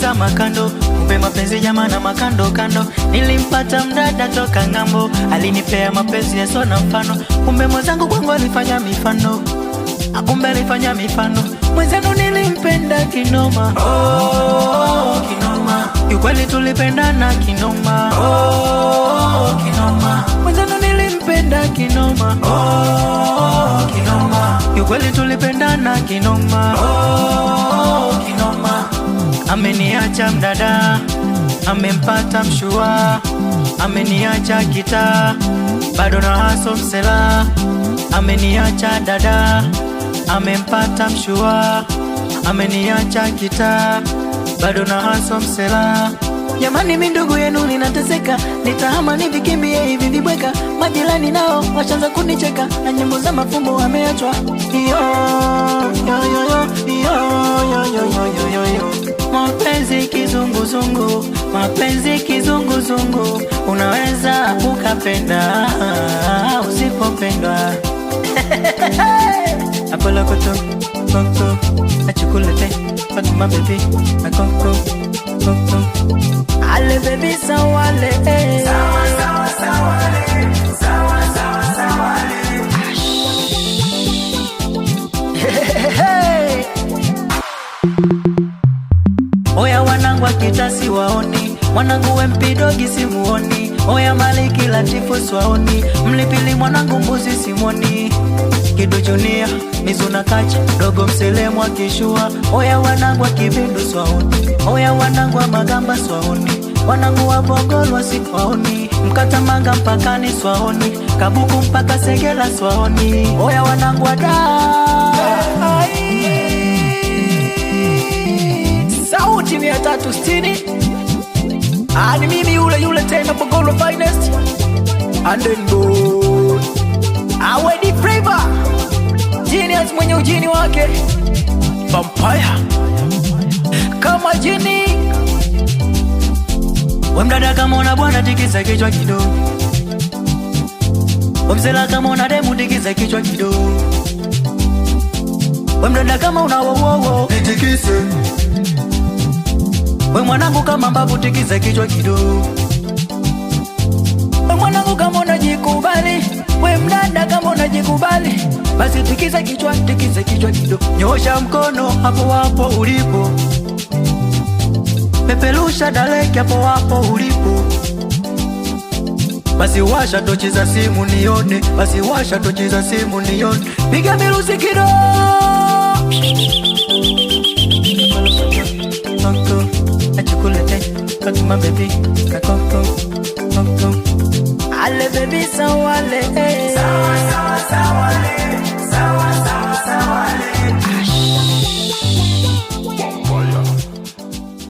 za makando, kumbe mapenzi jamana makando kando. Nilimpata mdada toka ngambo, alinipea mapenzi yasiyo na mfano. Kumbe mwenzangu kwangu alifanya mifano, kumbe alifanya mifano. Mwenzangu nilimpenda kinoma, oh kinoma. Ukweli tulipendana kinoma, oh kinoma. Mwenzangu nilimpenda kinoma, oh kinoma. Ukweli tulipendana kinoma, oh kinoma. Ameniacha mdada, amempata mshua. Ameniacha kita, bado na haso msela. Ameniacha dada, amempata mshua. Ameniacha kita, bado na haso msela. Jamani mi ndugu yenu ninateseka, nitahama nivikimbie hivi vibweka. Majirani nao washaanza kunicheka, na nyimbo za mafumbo wameachwa. Yo yo yo yo yo yo yo yo yo. Mapenzi kizunguzungu, mapenzi kizunguzungu. Unaweza ukapenda usipopendwa. Apola koto koko, achukulete Fatuma baby akoko koko. Ale baby sawale, sawa sawa sawale, sawa sawa sawale. Oya wanangu akitasi waoni, wanangu wempidogi simuoni. Oya Maliki Latifu swaoni, mlipili mwanangu mbuzi simoni. Kido Junior, Mizuna Kacha, dogo mselemwa kishua. Oya wanangu kivindu swaoni, oya wanangu wa Magamba swaoni. Wanangu wa Bongolwa swaoni, Mkata Manga mpakani swaoni. Kabuku mpaka Segela swaoni. Oya wanangu wa Sauti 360. Ani mimi yule tena Bongolwa finest. And then go Awedi Flavor, Genius mwenye ujini wake. Vampire kama jini. Wemdada kama una bwana tikisa kichwa kidogo. Wemsela kama una demu tikisa kichwa kidogo. Wemdada kama una wowowo tikise. We mwanangu kama mbavu tikisa kichwa kidogo. We mwanangu kama unajikubali, we mdada kama unajikubali, basi tikisa kichwa kidogo. Nyosha mkono hapo hapo ulipo, pepelusha daleki hapo hapo ulipo. Basi washa tochi za simu nione, basi washa tochi za simu nione. Piga miruzi kidogo. Koko, achukulete Fatuma baby kakoko koko. Ale baby sawale, sawa sawa